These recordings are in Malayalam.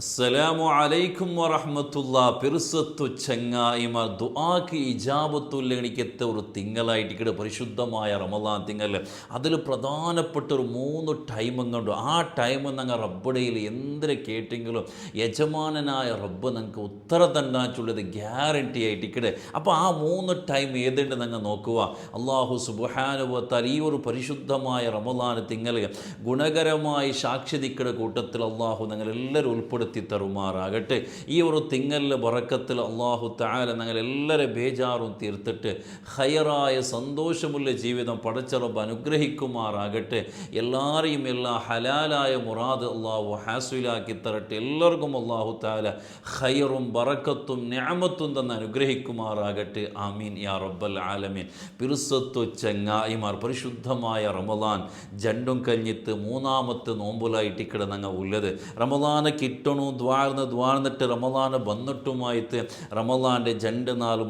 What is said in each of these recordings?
അസ്സലാമു അലൈക്കും വറഹ്മത്തുള്ളാ. പിറുസത്തു ചങ്ങായിമാർ, ദുആക്ക് ഇജാബത്തുൽ എണിക്കത്തെ ഒരു തിങ്കളായിട്ട് പരിശുദ്ധമായ റമദാൻ തിങ്കൾ. അതിൽ പ്രധാനപ്പെട്ട ഒരു 3 ടൈമും കണ്ടു. ആ ടൈം ഞങ്ങൾ റബ്ബടയിൽ എന്തിനെ കേട്ടെങ്കിലും യജമാനനായ റബ്ബ് ഞങ്ങൾക്ക് ഉത്തരം തന്നാച്ചുള്ളത് ഗ്യാരണ്ടി ആയിട്ടിക്കടെ. അപ്പോൾ ആ 3 ടൈം ഏതുണ്ട് ഞങ്ങൾ നോക്കുക. അള്ളാഹു സുബ്ഹാനഹു വ തആല ഈ ഒരു പരിശുദ്ധമായ റമദാൻ തിങ്കൾ ഗുണകരമായി സാക്ഷ്യതിക്കയുടെ കൂട്ടത്തിൽ അള്ളാഹു ഞങ്ങളെല്ലാവരും ഉൾപ്പെടുത്തി തരുമാറാകട്ടെ. ഈ ഒരു തിങ്ങലിലെ ബറക്കത്തിൽ അള്ളാഹു തആല ഞങ്ങളെല്ലാവരും ബേജാറും തീർത്തിട്ട് ഹൈറായ സന്തോഷമുള്ള ജീവിതം പടച്ച റബ്ബ് അനുഗ്രഹിക്കുമാറാകട്ടെ. എല്ലാവരെയും എല്ലാ ഹലാലായ മുറാദ് അള്ളാഹു ഹാസുലാക്കി തരട്ടെ. എല്ലാവർക്കും അള്ളാഹു തആല ഹൈറും ബറക്കത്തും നിഅമത്തും തന്ന് അനുഗ്രഹിക്കുമാറാകട്ടെ. ആമീൻ യാ റബ്ബൽ ആലമീൻ. പിറുസത്തു ചങ്ങായിമാർ, പരിശുദ്ധമായ റമദാൻ ജണ്ടും കഴിഞ്ഞിട്ട് 3ാമത്തെ നോമ്പുലായിട്ട് കിടന്നങ്ങ ഉള്ളത്. റമദാന് കിട്ടണു ദ്വാർന്നിട്ട് റമദാന് വന്നിട്ടുമായിട്ട് റമദാൻ്റെ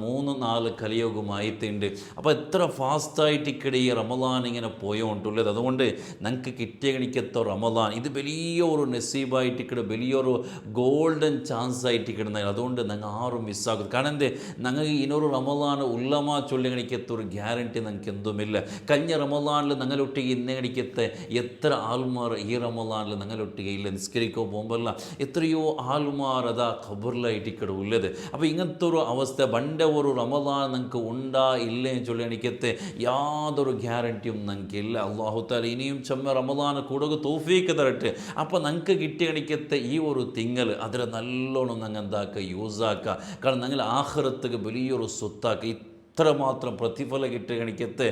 3-4 കലിയോഗമായിട്ടുണ്ട്. അപ്പോൾ എത്ര ഫാസ്റ്റായിട്ട് ഇക്കടെ ഈ റമദാൻ ഇങ്ങനെ പോയോണ്ടുള്ളത്. അതുകൊണ്ട് ഞങ്ങൾക്ക് കിട്ടിയ കണിക്കത്ത റമദാൻ ഇത് വലിയൊരു നസീബായിട്ട് ഇക്കടെ, വലിയൊരു ഗോൾഡൻ ചാൻസ് ആയിട്ട് കിടന്ന. അതുകൊണ്ട് ഞങ്ങൾ ആരും മിസ്സാക്കും. കാരണം എന്തേ, ഞങ്ങൾക്ക് ഇനൊരു റമദാൻ ഉള്ളമാ ചൊല്ലി കണിക്കത്ത ഒരു ഗ്യാരണ്ടി ഞങ്ങൾക്ക് എന്തുമില്ല. കഴിഞ്ഞ റമദാനിൽ ഞങ്ങളൊട്ടിಗೆ ഇന്ന കണിക്കത്തെ എത്ര ആൾമാർ ഈ റമദാനിൽ ഞങ്ങളൊട്ടിಗೆ ഇല്ല നിസ്കരിക്കോ പോകുമ്പോഴല്ല എത്രയോ ആൾമാർ അതാ ഖബറിലായിട്ട് ഇക്കടെ ഉള്ളത്. അപ്പോൾ ഇങ്ങനത്തെ ഒരു അവസ്ഥ പണ്ട ഒരു റമദാൻ ഞങ്ങൾക്ക് ഉണ്ടാ ഇല്ലേ ചൊല്ലി കണിക്കത്തെ യാതൊരു ഗ്യാരണ്ടിയും ഞങ്ങൾക്ക് ഇല്ല. അള്ളാഹു തആല ഇനിയും ചെമ്മ റമദാൻ കൂടുതൽ തൗഫീക്ക് തരട്ടെ. അപ്പോൾ ഞങ്ങൾക്ക് കിട്ടിയ കണിക്കത്തെ ഈ ഒരു തിങ്കൾ അതിൽ നല്ലോണം ഞങ്ങൾ എന്താക്കുക, യൂസാക്കുക. കാരണം ഞങ്ങൾ ആഖിറത്തുക്ക് വലിയൊരു സ്വത്താക്കുക. ഇത്രമാത്രം പ്രതിഫല കിട്ടുക കണിക്കത്തെ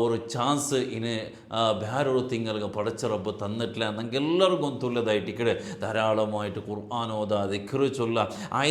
ഒരു ചാൻസ് ഇനി വേറൊരു തിങ്ങൾക്ക് പടച്ച റബ്ബ് തന്നിട്ടില്ല. ഞങ്ങൾക്ക് എല്ലാവർക്കും തുല്യതായിട്ട് ഇക്കടെ ധാരാളമായിട്ട് ഖുർആൻ ഓതാ, ദിക്റ് ചൊല്ല,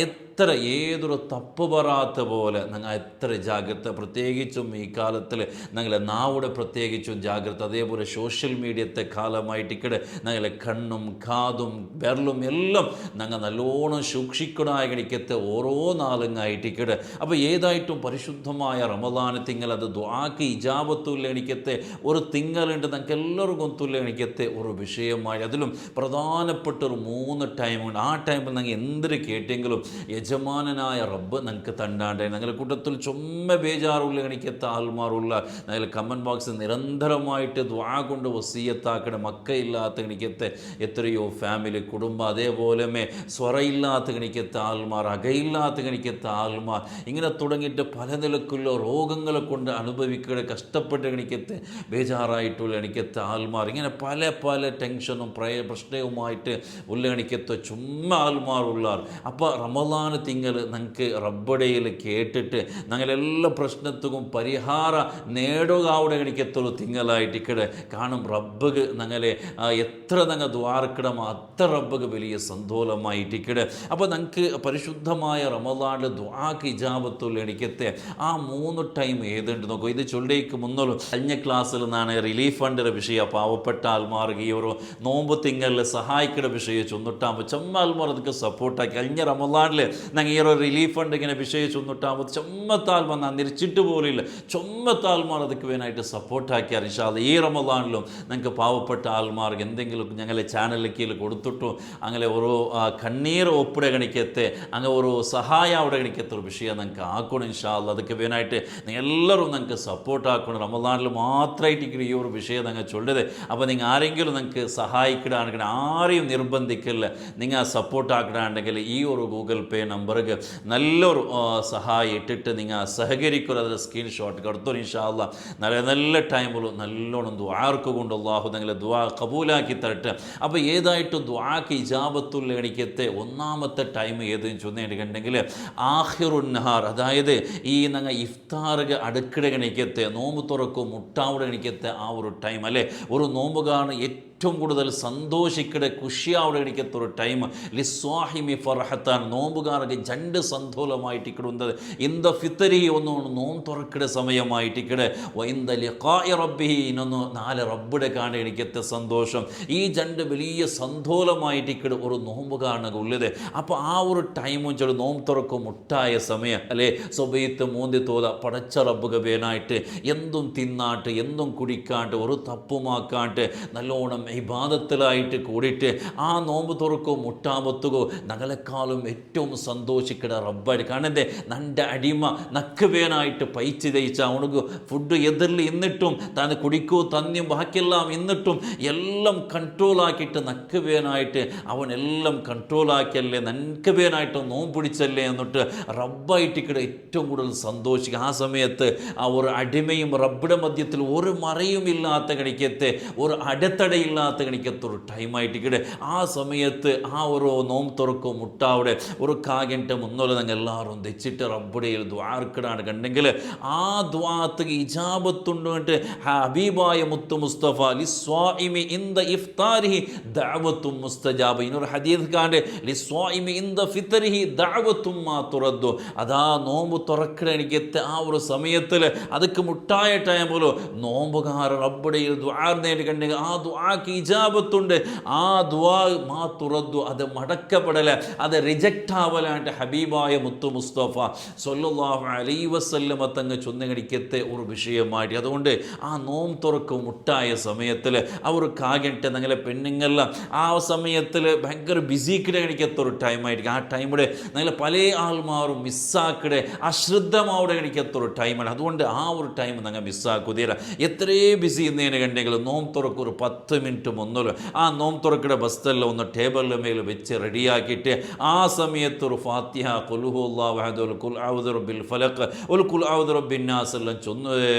എത്ര ഏതൊരു തപ്പ് പറയാത്ത പോലെ ഞങ്ങൾ എത്ര ജാഗ്രത, പ്രത്യേകിച്ചും ഈ കാലത്തിൽ ഞങ്ങളെ നാവിടെ പ്രത്യേകിച്ചും ജാഗ്രത. അതേപോലെ സോഷ്യൽ മീഡിയത്തെ കാലമായിട്ട് ഇക്കടെ ഞങ്ങളെ കണ്ണും കാതും വിരലും എല്ലാം ഞങ്ങൾ നല്ലോണം സൂക്ഷിക്കണമായ കണിക്കത്തെ ഓരോ നാളുങ്ങായിട്ട് ഇക്കടെ. അപ്പോൾ ഏതായിട്ടും പരിശുദ്ധമായ റമദാൻ തിങ്കൾ അത് ദുആക്ക് ഇജാബത്തുൽ എണിക്കത്തെ ഒരു തിങ്കളുണ്ട്. ഞങ്ങൾക്ക് എല്ലാവർക്കും തുല്യ എണിക്കത്തെ ഒരു വിഷയമായി. അതിലും പ്രധാനപ്പെട്ട ഒരു 3 ടൈമുണ്ട്. ആ ടൈമിൽ ഞങ്ങൾ എന്തൊരു കേട്ടെങ്കിലും യജമാനനായ റബ്ബ് ഞങ്ങൾക്ക് തണ്ടാണ്ടേ. ഞങ്ങളുടെ കൂട്ടത്തിൽ ചുമ്മ ബേജാറുള്ള എണിക്കത്ത ആൾമാറുള്ള ഞങ്ങൾ കമൻറ്റ് ബോക്സിൽ നിരന്തരമായിട്ട് ദുആ കൊണ്ട് വസിയത്താക്കണ മക്കയില്ലാത്ത എണിക്കത്തെ എത്രയോ ഫാമിലി കുടുംബം, അതേപോലെ സ്വറയില്ലാത്ത എണിക്കത്ത ആൾമാർ, അകയില്ലാത്ത എണിക്കത്ത ആൾമാർ, ഇങ്ങനെ തുടങ്ങിയിട്ട് പല നിലക്കുള്ള രോഗങ്ങളെ കൊണ്ട് അനുഭവിക്കുക കഷ്ടപ്പെട്ട എണിക്കത്തെ ബേജാറായിട്ടുള്ള എണിക്കത്തെ ആൾമാർ, ഇങ്ങനെ പല പല ടെൻഷനും പ്രശ്നവുമായിട്ട് ഉള്ള എണിക്കത്തെ ചുമ്മ ആൾമാറുള്ളാർ. അപ്പോൾ റമദാൻ തിങ്കൾ ഞങ്ങൾക്ക് റബ്ബടയിൽ കേട്ടിട്ട് ഞങ്ങളെല്ലാ പ്രശ്നത്തിനും പരിഹാര നേടുക അവിടെ എണിക്കത്തുള്ളൂ തിങ്കളായിട്ട് ഇക്കടെ കാണും. റബ്ബക്ക് ഞങ്ങളെ എത്ര ഞങ്ങൾ ദ്വാർക്കിടമോ അത്ര റബ്ബക്ക് വലിയ സന്തോഷമായിട്ട് ഇക്കടെ. അപ്പോൾ ഞങ്ങൾക്ക് പരിശുദ്ധമായ റമദാനിൽ ദുആക്ക് ഇജാബത്തുൽ എണിക്കത്തെ ആ 3 ടൈം ഏതുണ്ട് നോക്കൂ. ഇത് ചൊല്ലേക്ക് മുന്നോളൂ. കഴിഞ്ഞ ക്ലാസ്സിൽ നിന്നാണ് റിലീഫ് ഫണ്ടിൻ്റെ വിഷയം പാവപ്പെട്ട ആൾമാർക്ക് ഈ ഒരു നോമ്പ് തിങ്കളിൽ സഹായിക്കുന്ന വിഷയം ചൊന്നിട്ടാകുമ്പോൾ ചെമ്മ ആൾമാർ അതൊക്കെ സപ്പോർട്ടാക്കി. കഴിഞ്ഞ റമദാനിൽ ഞങ്ങൾ ഈ ഒരു റിലീഫ് ഫണ്ട് ഇങ്ങനെ വിഷയം ചൊന്നിട്ടാകുമ്പോൾ ചെമ്മത്താൽമാർ ഞാൻ നിരിച്ചിട്ട് പോലില്ല, ചുമ്മത്താൽമാർ അതൊക്കെ വേനായിട്ട് സപ്പോർട്ടാക്കിയാൽ ഇൻഷാ അല്ലാഹ് ഈ റമദാനിലും ഞങ്ങൾക്ക് പാവപ്പെട്ട ആൾമാർക്ക് എന്തെങ്കിലും ഞങ്ങളെ ചാനലിലേക്ക് കൊടുത്തിട്ടു അങ്ങനെ ഒരു കണ്ണീർ ഒപ്പിടെ കണിക്കത്തെ അങ്ങനെ ഒരു സഹായം അവിടെ കണിക്കത്തെ ഒരു വിഷയം ഞങ്ങൾക്ക് ആക്കണം ഇൻഷാ അല്ലാഹ്. അതൊക്കെ വേനായിട്ട് നിങ്ങൾ എല്ലാവരും ഞങ്ങൾക്ക് സപ്പോർട്ട് ആക്കണം. റമദാനിൽ മാത്രമായിട്ട് ഈ ഒരു വിഷയം ഞങ്ങൾ ചൊല്ലത്. അപ്പോൾ നിങ്ങൾ ആരെങ്കിലും ഞങ്ങൾക്ക് സഹായിക്കിടാണെങ്കിൽ ആരെയും നിർബന്ധിക്കില്ല. നിങ്ങൾ സപ്പോർട്ട് ആക്കിടാണെങ്കിൽ ഈ ഒരു ഗൂഗിൾ പേ നമ്പർക്ക് നല്ലൊരു സഹായം ഇട്ടിട്ട് നിങ്ങൾ സഹകരിക്കുക. അതിൽ സ്ക്രീൻഷോട്ട് എടുത്തു ഇൻഷാ അല്ലാഹ്. നല്ല നല്ല ടൈമിലും നല്ലോണം ദുആർക്ക് കൊണ്ട് അല്ലാഹു നിങ്ങളെ ദുആ കബൂലാക്കി തരട്ടെ. അപ്പോൾ ഏതായിട്ടും ദുആക്ക് ഇജാബത്തുൽ എണിക്കത്തെ 1ാമത്തെ ടൈം ഏതെന്ന് ചൊന്നിട്ടുണ്ടെങ്കിൽ ആഖിറുൻ നഹാർ, അതായത് ഈ ഞങ്ങൾ ഇഫ്താർക്ക് അടുക്കിട കണിക്കത്തെ നോമ്പ് തുറക്കും മുട്ടാവിടെ കണിക്കത്തെ ആ ഒരു ടൈം അല്ലേ. ഒരു നോമ്പുകാരന് ഏറ്റവും കൂടുതൽ സന്തോഷിക്കടെ ഖുഷിയാവിടെ കണിക്കത്തൊരു ടൈം. ലിസ്വാഹിമി ഫർഹത്താൻ, നോമ്പുകാർക്ക് 2 സന്തോഷമായിട്ട് ഇക്കിടുന്നത്. ഇന്ത ഫിത്തരി ഒന്ന് നോമ്പ് തുറക്കിട സമയമായിട്ടിക്കടെ, ഇന്ത ലിഖാഇ റബ്ബിഹി ഇന്നൊന്ന് 4 റബ്ബിടെ കാണി കണിക്കത്തെ സന്തോഷം. ഈ 2 വലിയ സന്തോഷമായിട്ടിക്കടെ ഒരു നോമ്പുകാരനൊക്കെ ഉള്ളത്. അപ്പോൾ ആ ഒരു ടൈമും ചെറു നോമ്പ് തുറക്കും മുട്ടായ സമയം അല്ലേ. സ്വബീത്ത് മൂന്തി തോത പടച്ച റബ്ബുക വേനായിട്ട് എന്തും തിന്നാട്ട് എന്തും കുടിക്കാട്ട് ഒരു തപ്പുമാക്കാട്ട് നല്ലോണം ഇബാദത്തിലായിട്ട് കൂടിയിട്ട് ആ നോമ്പ് തുറക്കോ മുട്ടാമത്തുകോ ഞങ്ങളെക്കാളും ഏറ്റവും സന്തോഷിക്കട റബ്ബായിട്ട്. കാരണം എന്തേ നൻ്റെ അടിമ നക്കുവേനായിട്ട് പൈച്ച് തയ്ച്ച അവനക്ക് ഫുഡ് എതിരിൽ ഇന്നിട്ടും താൻ കുടിക്കൂ തന്നെയും ബാക്കിയെല്ലാം ഇന്നിട്ടും എല്ലാം കൺട്രോളാക്കിയിട്ട് നക്കുവേനായിട്ട് അവനെല്ലാം കൺട്രോളാക്കിയല്ലേ നൻക്കുവേനായിട്ട് നോമ്പ് പിടിച്ചല്ലേ എന്നിട്ട് റബ്ബായിട്ടിക്കടെ ഏറ്റവും കൂടുതൽ സന്തോഷിക്കുക. ആ സമയത്ത് ആ ഒരു അടിമയും റബ്ബിയുടെ മധ്യത്തിൽ ഒരു മറയുമില്ലാത്ത കണിക്കത്തെ ഒരു അടത്തടയില്ലാത്ത കണിക്കത്തൊരു ടൈമായിട്ടിക്കടെ ആ സമയത്ത് ആ ഒരു നോമ്പ് തുറക്കും മുട്ടാവിടെ ഒരു കാഗിൻ്റെ മുന്നോലെ ഞങ്ങൾ എല്ലാവരും തെച്ചിട്ട് റബ്ബുടയിൽ ദ്വാർക്കിടാണ് കണ്ടെങ്കിൽ ആ ദ്വാത്തക്ക് ഇജാബത്തുണ്ട്. ഹബീബായ മുത്തു മുസ്തഫ ലിസ്വാഇമി ഇൻദ ഇഫ്താരിഹി ദഅവത്തും മുസ്തജാബ. ഇനൊരു ഹദീസ് കാണ്ട് ലിസ്വാഇമി ഇൻദ ഫിത്രിഹി ദഅവത്തും മാ തുറദ്ദു. അതാ നോമ്പ് തുറക്കണ എനിക്കത്തെ ആ ഒരു സമയത്തിൽ അതൊക്കെ മുട്ടായ ടൈം പോലും നോമ്പുകാരൻ റബ്ബുടയിൽ ദുആ നേടിക്കണ്ടെങ്കിൽ ആ ദുആക്ക് ഇജാബത്തുണ്ട്. ആ ദുആ മാ തുറദ്ദു അത് മടക്കപ്പെടല അത് റിജക്റ്റ് ആവലാണ്ട് ഹബീബായ മുത്തു മുസ്തഫ സ്വല്ലല്ലാഹു അലൈഹി വസല്ലമ തങ്ങൾ ചൊന്നുകടിക്കത്തെ ഒരു വിഷയമായിട്ട്. അതുകൊണ്ട് ആ നോമ്പ് തുറക്കും മുട്ടായ സമയത്തിൽ അവർ കാകട്ടെ ഞങ്ങളെ പെണ്ണുങ്ങളെല്ലാം ആ സമയത്തിൽ ഭയങ്കര ബിസിക്കിടെ കണിക്കത്തൊരു ടൈമായിരിക്കും. ആ ടൈമിടെ ഞങ്ങൾ പല ആൾമാരും മിസ്സാക്കിടെ അശ്രദ്ധമാവിടെ കണിക്കത്തൊരു ടൈമാണ്. അതുകൊണ്ട് ആ ഒരു ടൈം ഞങ്ങൾ മിസ്സാക്കുതീര. എത്രയേ ബിസി എന്നതിനെ കണ്ടെങ്കിൽ നോമ്പ് തുറക്ക് ഒരു 10 മിനിറ്റ് മുന്നോല് ആ നോമ്പ് തുറക്കിടെ ബസ്തെല്ലാം ഒന്ന് ടേബിളിൻ്റെ മേൽ വെച്ച് റെഡിയാക്കിയിട്ട് ആ സമയത്ത് ഒരു ഫാത്തിഹ ഖുൽ ഹുവല്ലാഹു അഹദ് ഖുൽ അഊദു ബിൽ ഫലഖ് ഖുൽ അഊദു ബിൻ നാസ് എല്ലാം ചൊന്ന്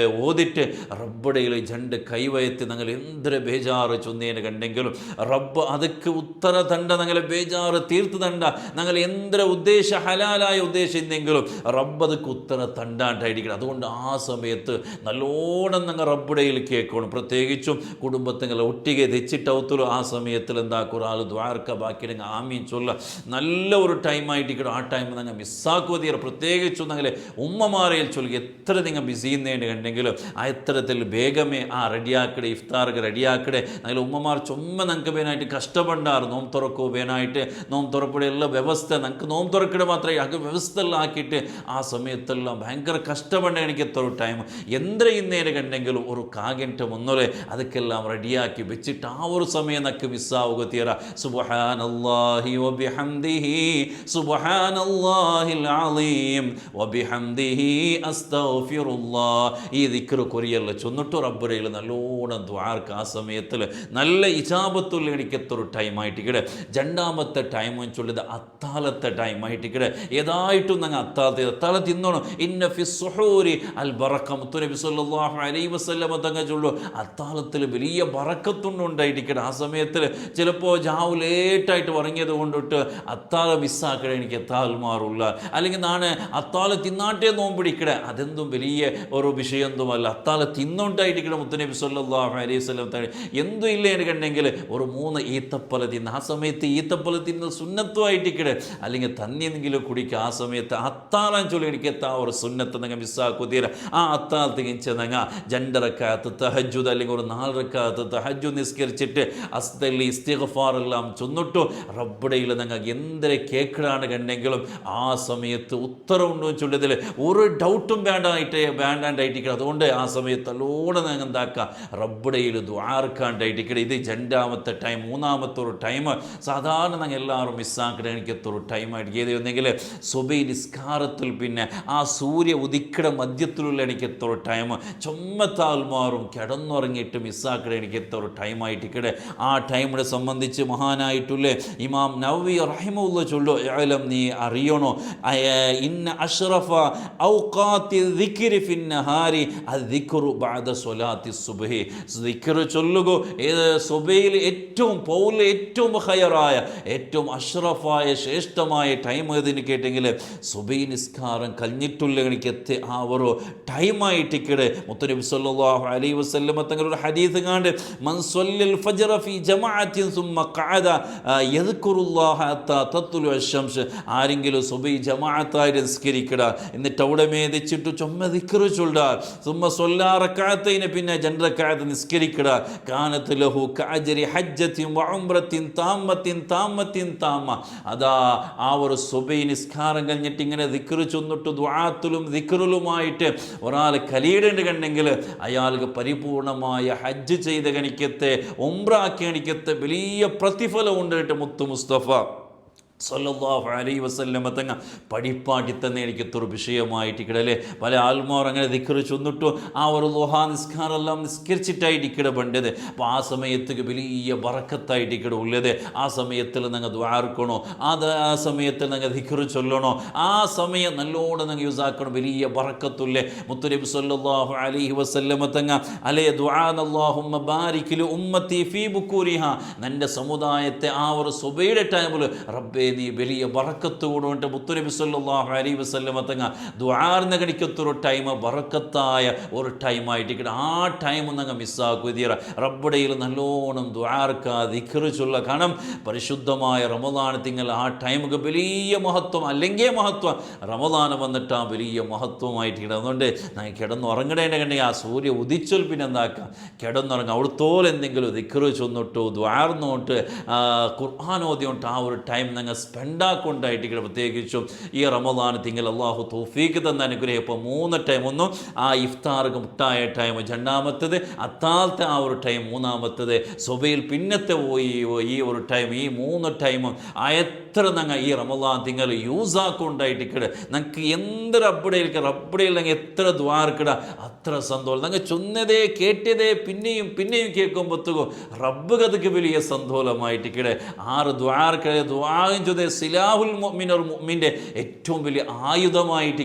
ഓതിട്ട് റബ്ബുടയിൽ രണ്ട് കൈവയത്തി ഞങ്ങൾ എന്തൊരു ബേജാറ് ചൊന്നതിനെ കണ്ടെങ്കിലും റബ്ബ് അതൊക്കെ ഉത്തര തണ്ട ഞങ്ങളെ ബേജാറ് തീർത്ത് തണ്ട ഞങ്ങൾ എന്തൊരു ഉദ്ദേശ ഹലാലായ ഉദ്ദേശം ഇന്നെങ്കിലും റബ്ബ് അതൊക്കെ ഉത്തര തണ്ടാണ്ടായിരിക്കണം. അതുകൊണ്ട് ആ സമയത്ത് നല്ലോണം ഞങ്ങൾ റബ്ബുടയിൽ കേൾക്കണം. പ്രത്യേകിച്ചും കുടുംബത്തിങ്ങളെ ഒട്ടികെ തെച്ചിട്ടവത്തുള്ളൂ ആ സമയത്തിൽ എന്താക്കും ഒരാൾ ദ്വാരക്ക ബാക്കിയെങ്കിൽ ആമീൻ ചൊല്ല നല്ല ഒരു ടൈമായിട്ടിരിക്കണം. ആ ടൈം നിങ്ങൾ മിസ്സാക്കുക. പ്രത്യേകിച്ചും ഞങ്ങളെ ഉമ്മമാരയിൽ ചൊല്ലുക എത്ര നിങ്ങൾ ബിസി ചെയ്യുന്നതിന് കണ്ടെങ്കിലും ആ എത്തരത്തിൽ വേഗമേ ആ റെഡിയാക്കടെ ഇഫ്താർക്ക് റെഡിയാക്കടെ ഞങ്ങൾ ഉമ്മമാർ ചുമ്മ ഞങ്ങൾക്ക് വേനായിട്ട് കഷ്ടപ്പെടാറ് നോമ്പ് തുറക്കോ വേനായിട്ട് നോമ്പ് തുറപ്പടെ എല്ലാ വ്യവസ്ഥ ഞങ്ങൾക്ക് നോമ്പ് തുറക്കടെ മാത്രമേ അത് വ്യവസ്ഥ എല്ലാം ആക്കിയിട്ട് ആ സമയത്തെല്ലാം ഭയങ്കര കഷ്ടപ്പെടേണ്ട എനിക്ക് എത്ര ടൈം എന്ത് ചെയ്യുന്നതിന് കണ്ടെങ്കിലും ഒരു കാഗിൻ്റെ മുന്നോലെ അതൊക്കെല്ലാം റെഡിയാക്കി വെച്ചിട്ട് ആ ഒരു സമയം നമുക്ക് മിസ്സാവുക തീര. സുബ്ഹാനല്ലാഹി വബിഹംദിഹി സുബ്ഹാനല്ലാഹിൽ അലീം വബിഹംദിഹി അസ്തഗ്ഫിറുല്ലാഹ്. ഈ ദിക്ർ കൊറിയല്ല ചൊന്നിട്ട് റബ്ബുരയിൽ നല്ലോണം ദ്വാർക്ക് ആ സമയത്തിൽ നല്ല ഇജാബത്തുള്ള എനിക്കെത്തൊരു ടൈമായിട്ടിക്കടെ. രണ്ടാമത്തെ ടൈം ചൊല്ലിയത് അത്താലത്തെ ടൈമായിട്ടിക്കടെ. ഏതായിട്ടും ഞങ്ങൾ അത്താലത്ത് തിന്നണം. ഇന്ന ഫി സുഹൂരി അൽ ബറക്ക. മുത്തുനബി സല്ലല്ലാഹു അലൈഹി വസല്ലമ തങ്ങൾ ചൊല്ലു അത്താലത്തിൽ വലിയ ബറക്കത്തുണ്ടായിട്ടിക്കടെ. ആ സമയത്തിൽ ചിലപ്പോൾ ജാവ് ലേറ്റായിട്ട് ഉറങ്ങിയത് കൊണ്ടിട്ട് അത്താല മിസ്സാക്കടെ എനിക്ക് എത്താൽ മാറില്ല. അല്ലെങ്കിൽ നാണ് അത്താല തിന്നാട്ടേ നോമ്പിടിക്കടെ. അതെന്തും വലിയ ഒരു വിഷയമൊന്നുമല്ല. അത്താല തിന്നുണ്ടായിട്ടിക്കടെ. മുത്തുനബി സല്ലല്ലാഹു അലൈഹി വസല്ലം എന്തും ഇല്ല എന്ന് കണ്ടെങ്കിൽ ഒരു 3 ഈത്തപ്പല തിന്ന്. ആ സമയത്ത് ഈത്തപ്പല തിന്ന് സുന്നത്തുമായിട്ടിക്കടെ. അല്ലെങ്കിൽ തന്നെയെങ്കിലും കുടിക്കുക. ആ സമയത്ത് അത്താലാൻ ചൊല്ലി എനിക്ക് എത്താ ഒരു സുന്നത്ത് നിങ്ങൾ മിസ്സാക്കുതീര. ആ അത്താൽ തികച്ച നിങ്ങൾ 2 റക്അത്ത് തഹജ്ജുദ് അല്ലെങ്കിൽ ഒരു 4 റക്അത്ത് തഹജ്ജുദ് നിസ്കരിച്ചിട്ട് അസ്തലി ഇസ്തിഗ്ഫാർ എല്ലാം ചൊന്നിട്ടു റബ്ബുടയിൽ നിങ്ങൾക്ക് എന്തൊരു കേക്കിടാണ് കണ്ടെങ്കിലും ആ സമയത്ത് ഉത്തരവുണ്ടോ ചൊല്ലിയതിൽ ഒരു ഡൗട്ടും വേണ്ടാണ്ടായിട്ടിരിക്കണം. അതുകൊണ്ട് ആ സമയത്ത് നല്ലോണം നിങ്ങൾ എന്താക്കുക റബ്ബുടയിൽ ദ്വാർക്കാണ്ടായിട്ടിരിക്കണം. ഇത് 2ാമത്തെ ടൈം. 3ാമത്തെ ഒരു ടൈം സാധാരണ ഞങ്ങൾ എല്ലാവരും മിസ്സാക്കിട എനിക്കത്തൊരു ടൈമായിട്ട് ഏതെങ്കിൽ സുബൈ നിസ്കാരത്തിൽ പിന്നെ ആ സൂര്യ ഉദിക്കട മധ്യത്തിലുള്ള എനിക്കെത്തൊരു ടൈം ചുമ്മത്താൽമാറും കിടന്നുറങ്ങിയിട്ട് മിസ്സാക്കിട എനിക്കെത്തൊരു ടൈമായിട്ടിക്കടെ. ആ ടൈമിനെ സംബന്ധിച്ച് മഹാനായിട്ടുള്ളേ ഇമാം നവവി റഹിമഹുല്ലാഹ് ചൊല്ലു ഇഅലം നീ അറിയണോ ഇന്ന അഷ്റഫ ഔഖാത്തി ദിക്രി ഫിൻ നഹാരി അദ്ദിക്റു ബഅദ സ്വലാത്തി സുബ്ഹി. ദിക്ർ ചൊല്ലുക സുബൈയിൽ ഏറ്റവും പൗലിൽ ഏറ്റവും ഖൈറായ ഏറ്റവും അഷ്റഫായ ശ്രേഷ്ഠമായ ടൈം ഏതിന് കേട്ടെങ്കിൽ സുബൈ നിസ്കാരം കഴിഞ്ഞിട്ടുള്ള എനിക്കെത്തി ആ ഒരു ടൈമായിട്ടിക്കടെ. മുത്തുനബി സല്ലല്ലാഹു അലൈഹി വസല്ലം തങ്ങളുടെ ഹദീസ് കാണ്ട് മൻ സ്വല്ലൽ ഫജ്റ ഫി ജമാഅത്തിൻ സുമ്മ ഖഅദ യദ്കുറുല്ലാഹ ഹത്താ തത്ലു അശംസ്. ആരെങ്കിലും സുബൈ ജമാഅത്തായി നിസ്കരിക്കട എന്നിട്ട് അവിടെ മേദിച്ചിട്ട് ചുമ്മ ദിക്ർ ചൊല്ലാ സുമ്മ സ്വല്ലാ റക്അത്തൈന പിന്നെ 2 റക്അത്ത് നിസ്കരിക്കട കാനത്ത് ലഹു കഅജ്രി ഹജ്ജത്തിൻ വ ഉംറത്തിൻ താമ്മത്തിൻ താമ്മ. അതാ ആ ഒരു സുബൈ നിസ്കാരം കഴിഞ്ഞിട്ട് ഇങ്ങനെ ദിക്ർ ചൊന്നിട്ട് ദുആത്തിലും ദിക്റിലുമായിട്ട് ഒരാൾ കലീടേണ്ട കണ്ടെങ്കിൽ അയാൾക്ക് പരിപൂർണമായ ഹജ്ജ് ചെയ്ത കണിക്കത്തെ ഉംറ ആക്കിയണിക്കത്തെ വലിയ പ്രതിഫലം ഉണ്ടായിട്ട് മുത്തു മുസ്തഫ സല്ലല്ലാഹു അലൈഹി വസല്ലമ തങ്ങ പഠിപ്പാട്ടി തന്നെ എനിക്കത്തൊരു വിഷയമായിട്ട് ഇക്കടല്ലേ. പല ആൽമാർ അങ്ങനെ ദിക്റ് ചൊന്നിട്ടു ആ ഒരു ലുഹാ നിസ്കാരെല്ലാം നിസ്കരിച്ചിട്ടായിട്ട് ഇക്കട പണ്ടത്. അപ്പോൾ ആ സമയത്തേക്ക് വലിയ ബറക്കത്തായിട്ട് ഇക്കട ഉള്ളത്. ആ സമയത്തിൽ നിങ്ങൾ ദ്വാർക്കണോ, ആ സമയത്തിൽ നിങ്ങൾ ദിക്റ് ചൊല്ലണോ, ആ സമയം നല്ലോണം നിങ്ങൾ യൂസ് ആക്കണം. വലിയ ബറക്കത്തുല്ലേ. മുത്തുനബി സല്ലല്ലാഹു അലൈഹി വസല്ലമ തങ്ങ അലേ ദുആന അല്ലാഹുമ്മ ബാരിക് ലി ഉമ്മത്തി ഫീ ബുക്കൂരിഹാ, എൻ്റെ സമുദായത്തെ ആ ഒരു സുബൈയുടെ ടൈമിൽ റബ്ബേ നീ വലിയ ബറക്കത്തോടുകൊണ്ട് മുത്തുനബി സല്ലല്ലാഹു അലൈഹി വസല്ലമ തങ്ങ ദുആർന്ന് കണിക്കത്തൊരു ടൈം ബറക്കത്തായ ഒരു ടൈമായിട്ട് ആ ടൈം നിങ്ങൾ മിസ്സാക്കുക. റബ്ബുടയിൽ നല്ലോണം ദുആർക്ക ദിക്റ് ചൊല്ല. കാരണം പരിശുദ്ധമായ റമദാൻ തിങ്കൾ ആ ടൈമുക്ക് വലിയ മഹത്വം, അല്ലെങ്കിൽ മഹത്വം റമദാൻ വന്നിട്ട് ആ വലിയ മഹത്വമായിട്ട് അതുകൊണ്ട് ഞാൻ കിടന്നുറങ്ങണേൻ്റെ കണ്ടെങ്കിൽ ആ സൂര്യ ഉദിച്ചൽ പിന്നെ എന്താക്കാം കിടന്നുറങ്ങുക. അവിടുത്തോലെ എന്തെങ്കിലും ദിക്റ് ചൊന്നിട്ടു ദ്വാർന്നോട്ട് ഖുർആൻ ഓതിയോട്ട് ആ ഒരു ടൈം നിങ്ങൾ സ്പെൻഡാക്കൊണ്ടായിട്ട് പ്രത്യേകിച്ചും ഈ റമദാൻ തിങ്കൾ അള്ളാഹു തൗഫീക്ക് തന്ന അനുഗ്രഹം. ഇപ്പോൾ 3 ടൈം, ഒന്നും ആ ഇഫ്താർക്ക് മുട്ടായ ടൈം, രണ്ടാമത്തേത് അത്താലത്തെ ആ ഒരു ടൈം, മൂന്നാമത്തേത് സുബൈൽ പിന്നത്തെ ഈ ഒരു ടൈം, ഈ 3 ടൈമും എത്ര ഞങ്ങൾ ഈ റമദാൻ തിങ്കൾ യൂസ് ആക്കൊണ്ടായിട്ട് ഞങ്ങൾക്ക് എന്ത് റബ്ബടയിൽ ഞങ്ങൾ എത്ര ദ്വാർക്കിട അത്ര സന്തോഷം. ഞങ്ങൾ ചൊന്നതേ കേട്ടതേ പിന്നെയും പിന്നെയും കേൾക്കുമ്പോഴത്തേക്കും റബ്ബ് കഥയ്ക്ക് വലിയ സന്തോഷമായിട്ട് ആറ് ദ്വാർക്കിടെ ദ്വായും ചൊല്ലെ സിലാഹുൽ മുഅ്മിൻ, ഒരു മുഅ്മിൻ്റെ ഏറ്റവും വലിയ ആയുധമായിട്ട്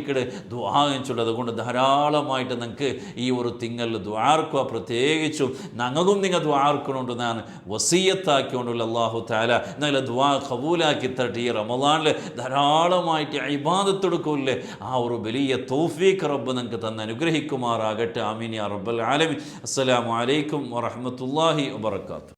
ദ്വായും ചൊല്ലത് കൊണ്ട് ധാരാളമായിട്ട് നിങ്ങൾക്ക് ഈ ഒരു തിങ്കളിൽ ദ്വാർക്കുക. പ്രത്യേകിച്ചും ഞങ്ങൾക്കും നിങ്ങൾ ദ്വാർക്കണോണ്ട് ഞാൻ വസീയത്താക്കിക്കൊണ്ടുള്ള അല്ലാഹു തആല ഞങ്ങളെ ദ്വാ ഖബൂലാക്കി തരട്ടെ. ഈ റമദാനിൽ ധാരാളമായിട്ട് ഇബാദത്തെടുക്കില്ലേ ആ ഒരു വലിയ തൗഫീഖ് റബ്ബ് നിങ്ങൾക്ക് തന്നെ അനുഗ്രഹിക്കുമാറാകട്ടെ. ആമീൻ യാ റബ്ബൽ ആലമീൻ. അസ്സലാമു അലൈക്കും വറഹ്മത്തുള്ളാഹി വബറകാതുഹു.